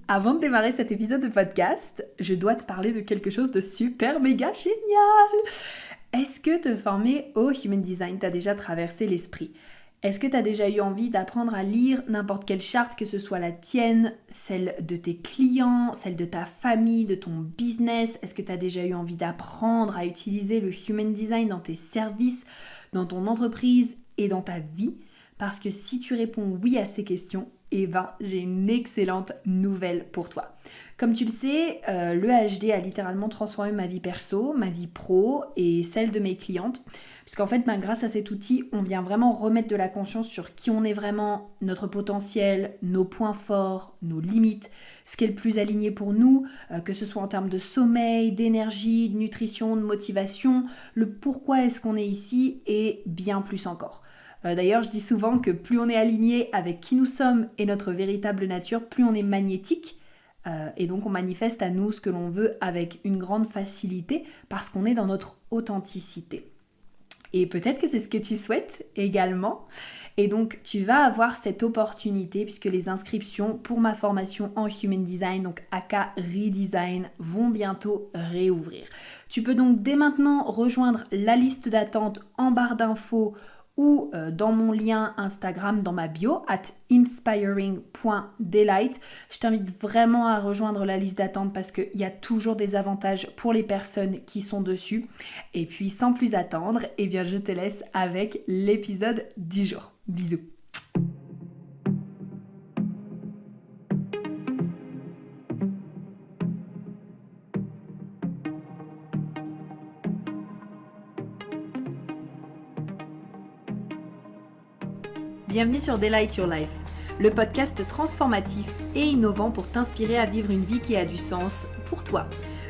Avant de démarrer cet épisode de podcast, je dois te parler de quelque chose de super méga génial. Est-ce que te former au Human Design t'a déjà traversé l'esprit ? Est-ce que tu as déjà eu envie d'apprendre à lire n'importe quelle charte, que ce soit la tienne, celle de tes clients, celle de ta famille, de ton business ? Est-ce que tu as déjà eu envie d'apprendre à utiliser le Human Design dans tes services, dans ton entreprise et dans ta vie ? Parce que si tu réponds oui à ces questions, j'ai une excellente nouvelle pour toi. Comme tu le sais, le HD a littéralement transformé ma vie perso, ma vie pro et celle de mes clientes. Puisqu'en fait, grâce à cet outil, on vient vraiment remettre de la conscience sur qui on est vraiment, notre potentiel, nos points forts, nos limites, ce qui est le plus aligné pour nous, que ce soit en termes de sommeil, d'énergie, de nutrition, de motivation, le pourquoi est-ce qu'on est ici et bien plus encore. D'ailleurs, je dis souvent que plus on est aligné avec qui nous sommes et notre véritable nature, plus on est magnétique. Et donc on manifeste à nous ce que l'on veut avec une grande facilité parce qu'on est dans notre authenticité. Et peut-être que c'est ce que tu souhaites également. Et donc tu vas avoir cette opportunité puisque les inscriptions pour ma formation en Human Design, donc aka Redesign, vont bientôt réouvrir. Tu peux donc dès maintenant rejoindre la liste d'attente en barre d'infos ou dans mon lien Instagram dans ma bio @inspiring.delight. Je t'invite vraiment à rejoindre la liste d'attente parce qu'il y a toujours des avantages pour les personnes qui sont dessus. Et puis sans plus attendre, je te laisse avec l'épisode du jour. Bisous. Bienvenue sur Delight Your Life, le podcast transformatif et innovant pour t'inspirer à vivre une vie qui a du sens pour toi.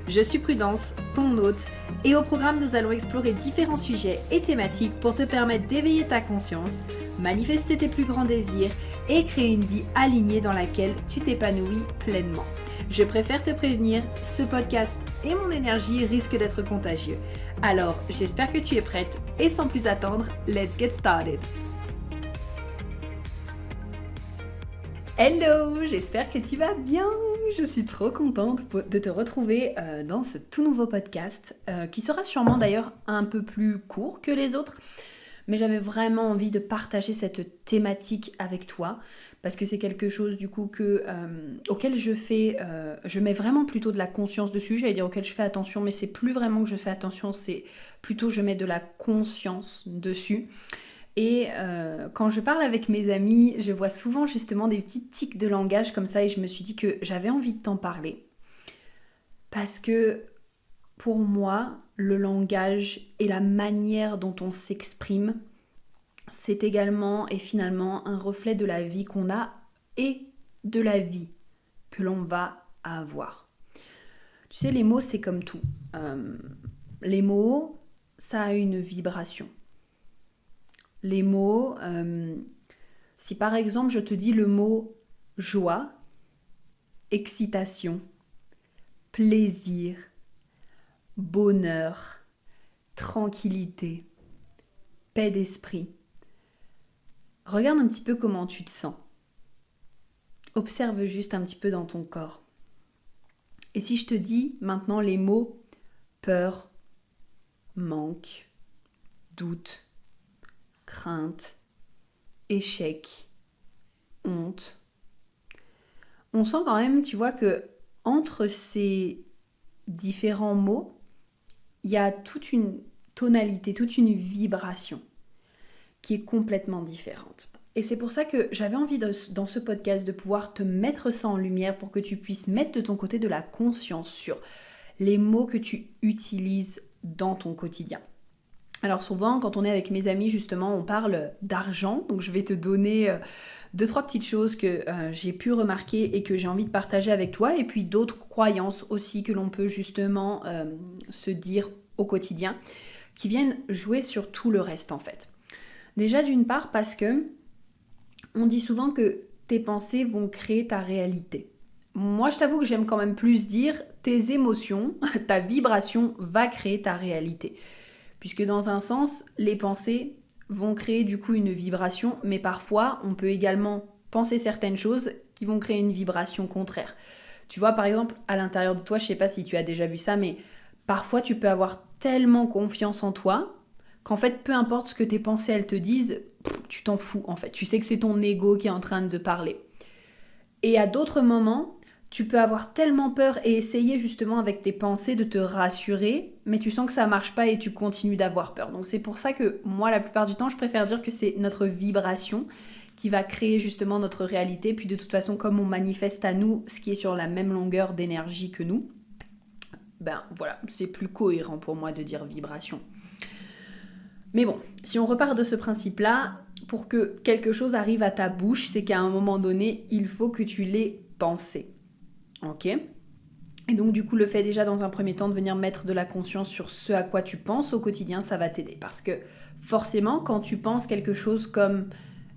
Je suis Prudence, ton hôte, et au programme nous allons explorer différents sujets et thématiques pour te permettre d'éveiller ta conscience, manifester tes plus grands désirs et créer une vie alignée dans laquelle tu t'épanouis pleinement. Je préfère te prévenir, ce podcast et mon énergie risquent d'être contagieux. Alors, j'espère que tu es prête et sans plus attendre, let's get started. Hello, j'espère que tu vas bien. Je suis trop contente de te retrouver dans ce tout nouveau podcast qui sera sûrement d'ailleurs un peu plus court que les autres. Mais j'avais vraiment envie de partager cette thématique avec toi parce que c'est quelque chose du coup auquel je mets vraiment plutôt de la conscience dessus. J'allais dire auquel je fais attention, mais c'est plus vraiment que je fais attention, c'est plutôt je mets de la conscience dessus. Et quand je parle avec mes amis, je vois souvent justement des petits tics de langage comme ça et je me suis dit que j'avais envie de t'en parler. Parce que pour moi, le langage et la manière dont on s'exprime, c'est également et finalement un reflet de la vie qu'on a et de la vie que l'on va avoir. Tu sais, les mots, c'est comme tout. Les mots, ça a une vibration. Les mots, si par exemple je te dis le mot joie, excitation, plaisir, bonheur, tranquillité, paix d'esprit, regarde un petit peu comment tu te sens. Observe juste un petit peu dans ton corps. Et si je te dis maintenant les mots peur, manque, doute, crainte, échec, honte. On sent quand même, tu vois, que entre ces différents mots, il y a toute une tonalité, toute une vibration qui est complètement différente. Et c'est pour ça que j'avais envie dans ce podcast de pouvoir te mettre ça en lumière pour que tu puisses mettre de ton côté de la conscience sur les mots que tu utilises dans ton quotidien. Alors souvent, quand on est avec mes amis, justement, on parle d'argent. Donc je vais te donner 2-3 petites choses que j'ai pu remarquer et que j'ai envie de partager avec toi. Et puis d'autres croyances aussi que l'on peut justement se dire au quotidien, qui viennent jouer sur tout le reste en fait. Déjà d'une part parce que on dit souvent que tes pensées vont créer ta réalité. Moi, je t'avoue que j'aime quand même plus dire tes émotions, ta vibration va créer ta réalité. Puisque dans un sens, les pensées vont créer du coup une vibration, mais parfois on peut également penser certaines choses qui vont créer une vibration contraire. Tu vois, par exemple, à l'intérieur de toi, je sais pas si tu as déjà vu ça, mais parfois tu peux avoir tellement confiance en toi qu'en fait, peu importe ce que tes pensées elles te disent, tu t'en fous en fait. Tu sais que c'est ton ego qui est en train de parler. Et à d'autres moments, tu peux avoir tellement peur et essayer justement avec tes pensées de te rassurer, mais tu sens que ça marche pas et tu continues d'avoir peur. Donc c'est pour ça que moi, la plupart du temps, je préfère dire que c'est notre vibration qui va créer justement notre réalité. Puis de toute façon, comme on manifeste à nous ce qui est sur la même longueur d'énergie que nous, ben voilà, c'est plus cohérent pour moi de dire vibration. Mais bon, si on repart de ce principe-là, pour que quelque chose arrive à ta bouche, c'est qu'à un moment donné, il faut que tu l'aies pensé. Ok ? Et donc du coup, le fait déjà dans un premier temps de venir mettre de la conscience sur ce à quoi tu penses au quotidien, ça va t'aider. Parce que forcément, quand tu penses quelque chose comme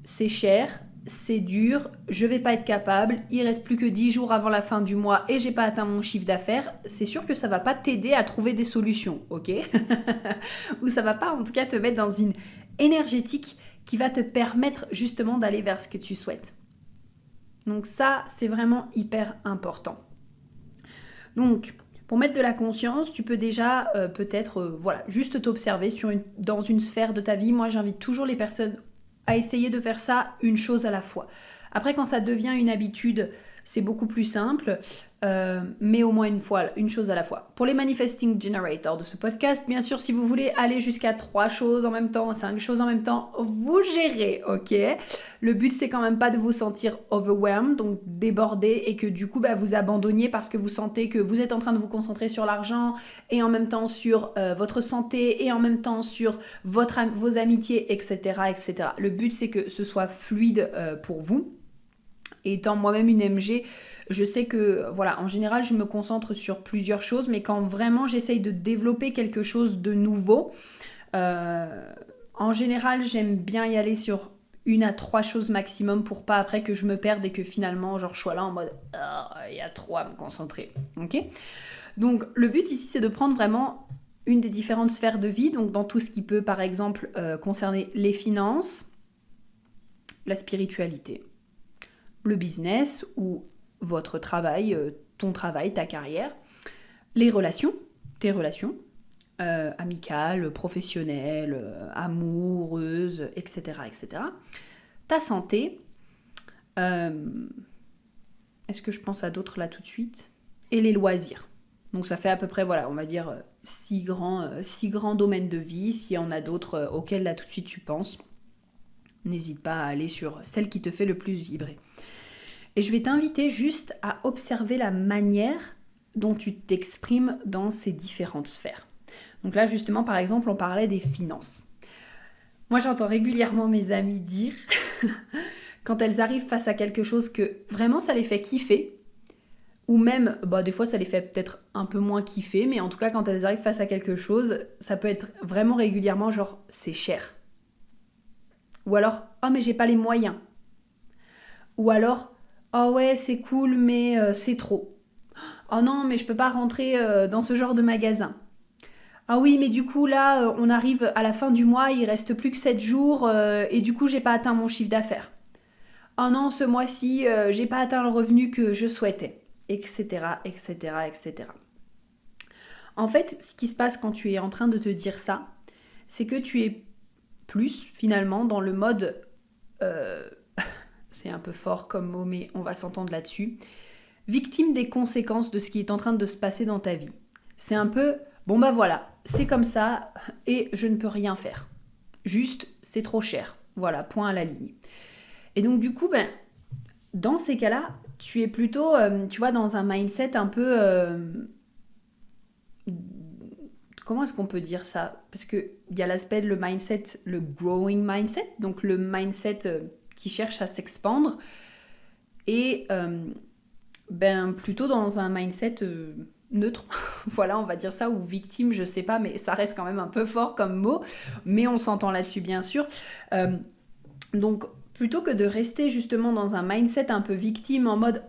c'est cher, c'est dur, je vais pas être capable, il reste plus que 10 jours avant la fin du mois et j'ai pas atteint mon chiffre d'affaires, c'est sûr que ça va pas t'aider à trouver des solutions, ok ? Ou ça va pas en tout cas te mettre dans une énergétique qui va te permettre justement d'aller vers ce que tu souhaites. Donc ça, c'est vraiment hyper important. Donc, pour mettre de la conscience, tu peux déjà peut-être juste t'observer dans une sphère de ta vie. Moi, j'invite toujours les personnes à essayer de faire ça une chose à la fois. Après, quand ça devient une habitude, c'est beaucoup plus simple, mais au moins une chose à la fois. Pour les Manifesting Generators de ce podcast, bien sûr, si vous voulez aller jusqu'à 3 choses en même temps, 5 choses en même temps, vous gérez, ok ? Le but, c'est quand même pas de vous sentir overwhelmed, donc débordé, et que du coup, vous abandonniez parce que vous sentez que vous êtes en train de vous concentrer sur l'argent, et en même temps sur votre santé, et en même temps sur vos amitiés, etc., etc. Le but, c'est que ce soit fluide pour vous. Et étant moi-même une MG, je sais que, en général, je me concentre sur plusieurs choses, mais quand vraiment j'essaye de développer quelque chose de nouveau, en général, j'aime bien y aller sur 1 à 3 choses maximum pour pas après que je me perde et que finalement, je sois là en mode il y a trop à me concentrer. Ok ? Donc, le but ici, c'est de prendre vraiment une des différentes sphères de vie, donc dans tout ce qui peut, par exemple, concerner les finances, la spiritualité, le business ou votre travail, ton travail, ta carrière, les relations, tes relations, amicales, professionnelles, amoureuses, etc., etc. Ta santé, est-ce que je pense à d'autres là tout de suite ? Et les loisirs. Donc ça fait à peu près, on va dire 6 grands domaines de vie. S'il y en a d'autres auxquels là tout de suite tu penses, n'hésite pas à aller sur celle qui te fait le plus vibrer. Et je vais t'inviter juste à observer la manière dont tu t'exprimes dans ces différentes sphères. Donc là, justement, par exemple, on parlait des finances. Moi, j'entends régulièrement mes amies dire, quand elles arrivent face à quelque chose que vraiment ça les fait kiffer, ou même, des fois ça les fait peut-être un peu moins kiffer, mais en tout cas, quand elles arrivent face à quelque chose, ça peut être vraiment régulièrement genre, c'est cher. Ou alors, oh mais j'ai pas les moyens. Ou alors, oh ouais, c'est cool, mais c'est trop. Oh non, mais je peux pas rentrer dans ce genre de magasin. Ah oui, mais du coup, là, on arrive à la fin du mois, il reste plus que 7 jours, et du coup, j'ai pas atteint mon chiffre d'affaires. Oh non, ce mois-ci, j'ai pas atteint le revenu que je souhaitais, etc., etc., etc. En fait, ce qui se passe quand tu es en train de te dire ça, c'est que tu es plus, finalement, dans le mode... c'est un peu fort comme mot, mais on va s'entendre là-dessus. Victime des conséquences de ce qui est en train de se passer dans ta vie. C'est un peu, c'est comme ça et je ne peux rien faire. Juste, c'est trop cher. Voilà, point à la ligne. Et donc du coup, dans ces cas-là, tu es plutôt, dans un mindset un peu... comment est-ce qu'on peut dire ça ? Parce qu'il y a l'aspect, le mindset, le growing mindset, donc le mindset... qui cherche à s'expandre, et plutôt dans un mindset neutre, on va dire ça, ou victime, je sais pas, mais ça reste quand même un peu fort comme mot, mais on s'entend là-dessus bien sûr. Donc plutôt que de rester justement dans un mindset un peu victime, en mode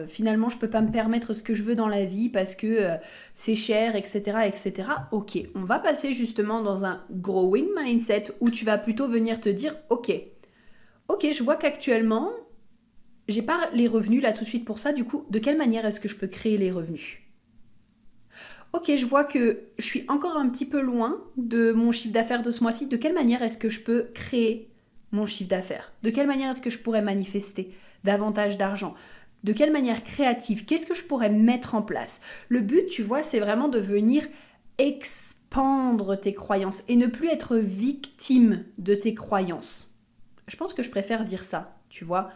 finalement je peux pas me permettre ce que je veux dans la vie parce que c'est cher, etc., etc. Ok, on va passer justement dans un growing mindset où tu vas plutôt venir te dire ok, je vois qu'actuellement j'ai pas les revenus là tout de suite pour ça, du coup, de quelle manière est-ce que je peux créer les revenus? Ok, je vois que je suis encore un petit peu loin de mon chiffre d'affaires de ce mois-ci. De quelle manière est-ce que je peux créer mon chiffre d'affaires? De quelle manière est-ce que je pourrais manifester davantage d'argent? De quelle manière créative? Qu'est-ce que je pourrais mettre en place? Le but, tu vois, c'est vraiment de venir expandre tes croyances et ne plus être victime de tes croyances. Je pense que je préfère dire ça, tu vois.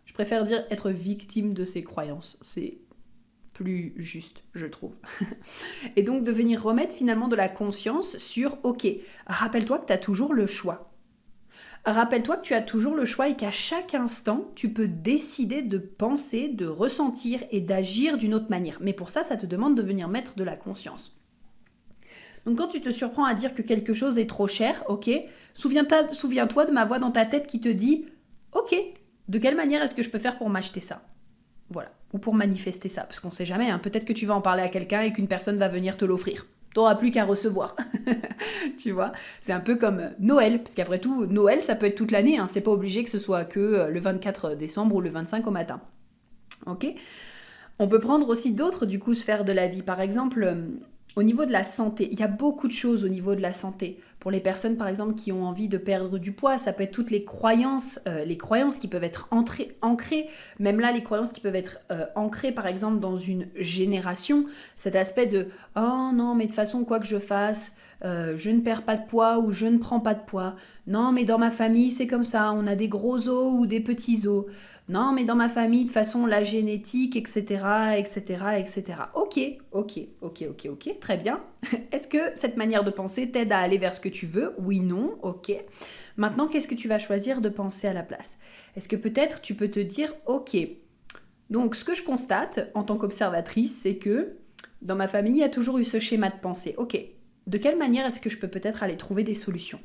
Je préfère dire être victime de ses croyances. C'est plus juste, je trouve. Et donc de venir remettre finalement de la conscience sur, ok, rappelle-toi que tu as toujours le choix. Rappelle-toi que tu as toujours le choix et qu'à chaque instant, tu peux décider de penser, de ressentir et d'agir d'une autre manière. Mais pour ça, ça te demande de venir mettre de la conscience. Donc quand tu te surprends à dire que quelque chose est trop cher, ok, souviens-toi de ma voix dans ta tête qui te dit, ok, de quelle manière est-ce que je peux faire pour m'acheter ça? Voilà, ou pour manifester ça, parce qu'on sait jamais, hein. Peut-être que tu vas en parler à quelqu'un et qu'une personne va venir te l'offrir. T'auras plus qu'à recevoir, tu vois. C'est un peu comme Noël, parce qu'après tout, Noël, ça peut être toute l'année, hein. C'est pas obligé que ce soit que le 24 décembre ou le 25 au matin. Ok. On peut prendre aussi d'autres, du coup, sphères de la vie. Par exemple, au niveau de la santé, il y a beaucoup de choses au niveau de la santé. Pour les personnes, par exemple, qui ont envie de perdre du poids, ça peut être toutes les croyances qui peuvent être ancrées. Même là, les croyances qui peuvent être ancrées, par exemple, dans une génération. Cet aspect de « Oh non, mais de toute façon, quoi que je fasse, je ne perds pas de poids ou je ne prends pas de poids. Non, mais dans ma famille, c'est comme ça. On a des gros os ou des petits os. Non, mais dans ma famille, de toute façon, la génétique, etc., etc., etc. » Ok, très bien. Est-ce que cette manière de penser t'aide à aller vers ce que tu veux? Oui, non, ok. Maintenant, qu'est-ce que tu vas choisir de penser à la place? Est-ce que peut-être tu peux te dire, ok, donc ce que je constate en tant qu'observatrice, c'est que dans ma famille, il y a toujours eu ce schéma de pensée. Ok, de quelle manière est-ce que je peux peut-être aller trouver des solutions?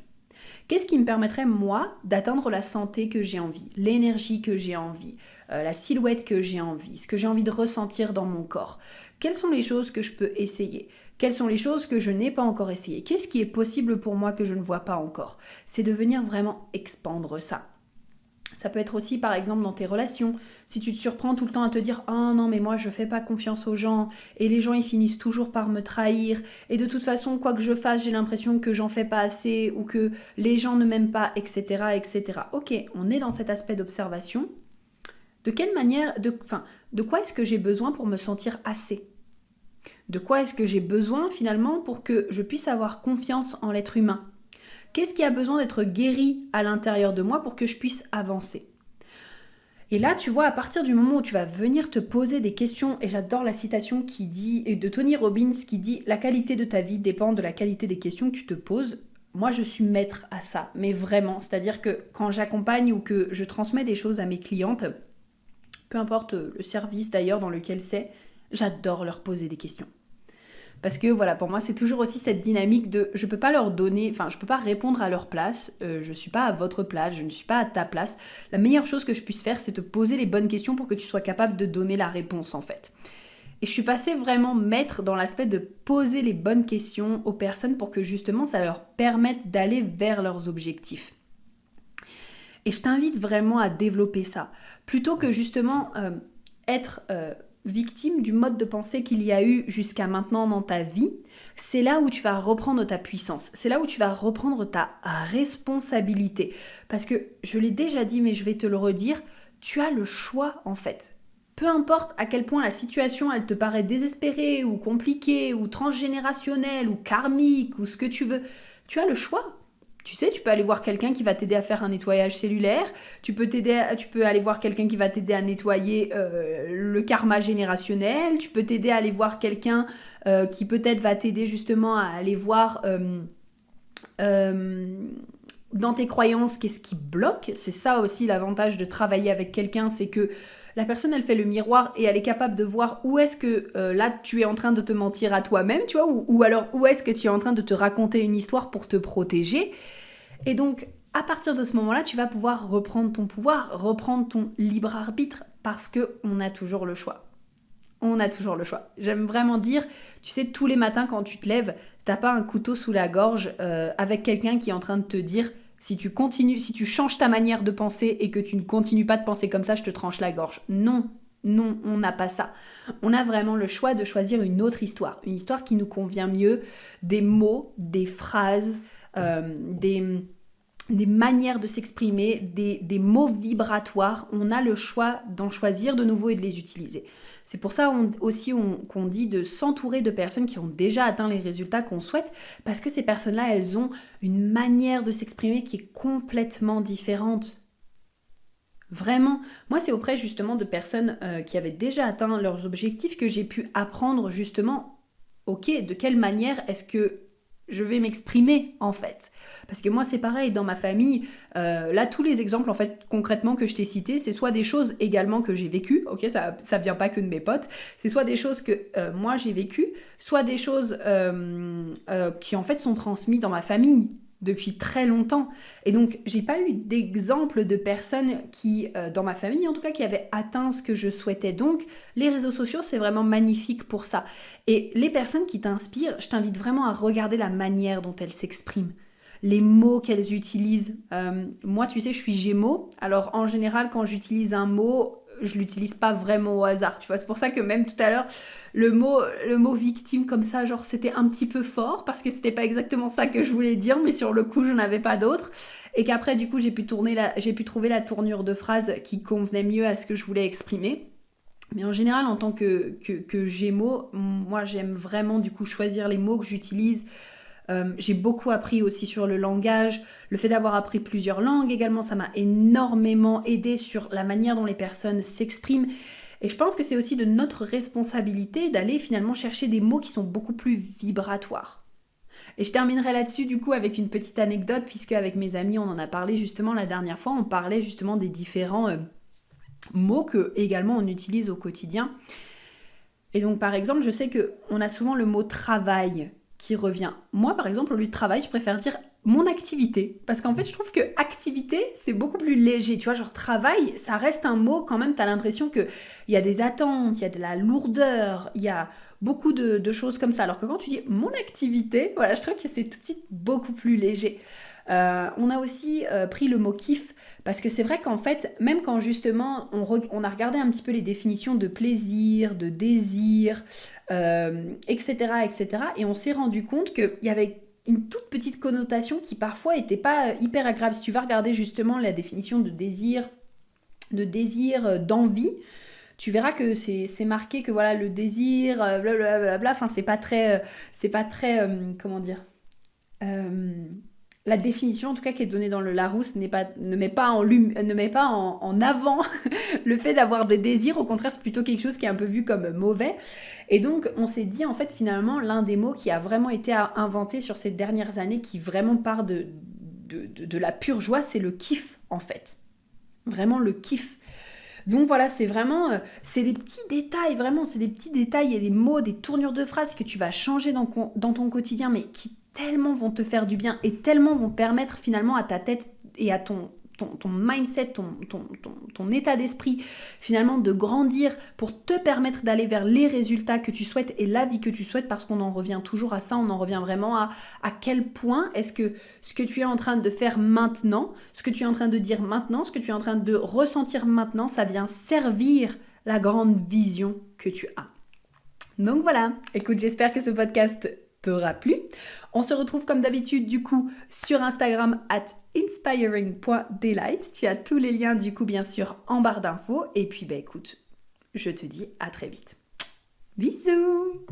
Qu'est-ce qui me permettrait, moi, d'atteindre la santé que j'ai envie, l'énergie que j'ai envie, la silhouette que j'ai envie, ce que j'ai envie de ressentir dans mon corps? Quelles sont les choses que je peux essayer? Quelles sont les choses que je n'ai pas encore essayées? Qu'est-ce qui est possible pour moi que je ne vois pas encore? C'est de venir vraiment expandre ça. Ça peut être aussi par exemple dans tes relations, si tu te surprends tout le temps à te dire « Oh non mais moi je fais pas confiance aux gens et les gens ils finissent toujours par me trahir et de toute façon quoi que je fasse j'ai l'impression que j'en fais pas assez ou que les gens ne m'aiment pas etc. etc. » Ok, on est dans cet aspect d'observation. De quelle manière, de quoi est-ce que j'ai besoin pour me sentir assez? De quoi est-ce que j'ai besoin finalement pour que je puisse avoir confiance en l'être humain? Qu'est-ce qui a besoin d'être guéri à l'intérieur de moi pour que je puisse avancer? Et là, tu vois, à partir du moment où tu vas venir te poser des questions, et j'adore la citation qui dit, de Tony Robbins qui dit « La qualité de ta vie dépend de la qualité des questions que tu te poses ». Moi, je suis maître à ça, mais vraiment. C'est-à-dire que quand j'accompagne ou que je transmets des choses à mes clientes, peu importe le service d'ailleurs dans lequel c'est, j'adore leur poser des questions. Parce que voilà, pour moi, c'est toujours aussi cette dynamique de je peux pas leur donner, je peux pas répondre à leur place, je suis pas à votre place, je ne suis pas à ta place. La meilleure chose que je puisse faire, c'est te poser les bonnes questions pour que tu sois capable de donner la réponse en fait. Et je suis passée vraiment maître dans l'aspect de poser les bonnes questions aux personnes pour que justement ça leur permette d'aller vers leurs objectifs. Et je t'invite vraiment à développer ça. Plutôt que justement être victime du mode de pensée qu'il y a eu jusqu'à maintenant dans ta vie, c'est là où tu vas reprendre ta puissance. C'est là où tu vas reprendre ta responsabilité. Parce que je l'ai déjà dit, mais je vais te le redire, tu as le choix en fait. Peu importe à quel point la situation elle te paraît désespérée ou compliquée ou transgénérationnelle ou karmique ou ce que tu veux, tu as le choix. Tu sais, tu peux aller voir quelqu'un qui va t'aider à faire un nettoyage cellulaire, tu peux aller voir quelqu'un qui va t'aider à nettoyer le karma générationnel, tu peux t'aider à aller voir quelqu'un qui peut-être va t'aider justement à aller voir dans tes croyances qu'est-ce qui bloque. C'est ça aussi l'avantage de travailler avec quelqu'un, c'est que la personne, elle fait le miroir et elle est capable de voir où est-ce que là, tu es en train de te mentir à toi-même, tu vois, ou alors où est-ce que tu es en train de te raconter une histoire pour te protéger. Et donc, à partir de ce moment-là, tu vas pouvoir reprendre ton pouvoir, reprendre ton libre arbitre, parce qu'on a toujours le choix. On a toujours le choix. J'aime vraiment dire, tu sais, tous les matins quand tu te lèves, t'as pas un couteau sous la gorge avec quelqu'un qui est en train de te dire Si tu changes ta manière de penser et que tu ne continues pas de penser comme ça, je te tranche la gorge. Non, non, on n'a pas ça. On a vraiment le choix de choisir une autre histoire. Une histoire qui nous convient mieux, des mots, des phrases, des manières de s'exprimer, des mots vibratoires. On a le choix d'en choisir de nouveau et de les utiliser. C'est pour ça qu'on dit de s'entourer de personnes qui ont déjà atteint les résultats qu'on souhaite, parce que ces personnes-là, elles ont une manière de s'exprimer qui est complètement différente. Vraiment, moi c'est auprès justement de personnes qui avaient déjà atteint leurs objectifs que j'ai pu apprendre justement, ok, de quelle manière est-ce que je vais m'exprimer en fait. Parce que moi c'est pareil, dans ma famille, là tous les exemples en fait concrètement que je t'ai cités, c'est soit des choses également que j'ai vécues, ok, ça vient pas que de mes potes, c'est soit des choses que moi j'ai vécues, soit des choses qui en fait sont transmises dans ma famille depuis très longtemps. Et donc, j'ai pas eu d'exemple de personnes qui, dans ma famille en tout cas, qui avaient atteint ce que je souhaitais. Donc, les réseaux sociaux, c'est vraiment magnifique pour ça. Et les personnes qui t'inspirent, je t'invite vraiment à regarder la manière dont elles s'expriment. Les mots qu'elles utilisent. Moi, tu sais, je suis Gémeaux. Alors, en général, quand j'utilise un mot, je l'utilise pas vraiment au hasard, tu vois. C'est pour ça que même tout à l'heure, le mot victime comme ça, genre c'était un petit peu fort parce que c'était pas exactement ça que je voulais dire, mais sur le coup, j'en avais pas d'autre. Et qu'après, du coup, j'ai pu trouver la tournure de phrase qui convenait mieux à ce que je voulais exprimer. Mais en général, en tant que Gémeaux, moi, j'aime vraiment du coup choisir les mots que j'utilise. J'ai beaucoup appris aussi sur le langage, le fait d'avoir appris plusieurs langues également, ça m'a énormément aidé sur la manière dont les personnes s'expriment. Et je pense que c'est aussi de notre responsabilité d'aller finalement chercher des mots qui sont beaucoup plus vibratoires. Et je terminerai là-dessus du coup avec une petite anecdote, puisque avec mes amis on en a parlé justement la dernière fois, on parlait justement des différents mots que également on utilise au quotidien. Et donc par exemple, je sais qu'on a souvent le mot travail qui revient. Moi, par exemple, au lieu de travail, je préfère dire mon activité. Parce qu'en fait, je trouve que activité, c'est beaucoup plus léger. Tu vois, genre travail, ça reste un mot quand même, t'as l'impression qu'il y a des attentes, il y a de la lourdeur, il y a beaucoup de choses comme ça. Alors que quand tu dis mon activité, voilà, je trouve que c'est tout de suite beaucoup plus léger. On a aussi pris le mot kiff, parce que c'est vrai qu'en fait, même quand justement on a regardé un petit peu les définitions de plaisir, de désir, etc., etc., et on s'est rendu compte qu'il y avait une toute petite connotation qui parfois n'était pas hyper agréable. Si tu vas regarder justement la définition de désir, d'envie, tu verras que c'est marqué que voilà, le désir, blablabla, enfin c'est pas très, comment dire, la définition en tout cas qui est donnée dans le Larousse ne met pas en avant le fait d'avoir des désirs, au contraire c'est plutôt quelque chose qui est un peu vu comme mauvais. Et donc on s'est dit en fait finalement l'un des mots qui a vraiment été inventé sur ces dernières années, qui vraiment part de la pure joie, c'est le kiff en fait. Vraiment le kiff. Donc voilà, c'est vraiment, c'est des petits détails, vraiment, c'est des petits détails et des mots, des tournures de phrases que tu vas changer dans ton quotidien, mais qui tellement vont te faire du bien et tellement vont permettre finalement à ta tête et à ton mindset, ton état d'esprit, finalement de grandir pour te permettre d'aller vers les résultats que tu souhaites et la vie que tu souhaites, parce qu'on en revient toujours à ça, on en revient vraiment à quel point est-ce que ce que tu es en train de faire maintenant, ce que tu es en train de dire maintenant, ce que tu es en train de ressentir maintenant, ça vient servir la grande vision que tu as. Donc voilà, écoute, j'espère que ce podcast t'aura plu. On se retrouve comme d'habitude du coup sur Instagram @inspiring.delight. Tu as tous les liens du coup bien sûr en barre d'infos. Et puis écoute, je te dis à très vite. Bisous!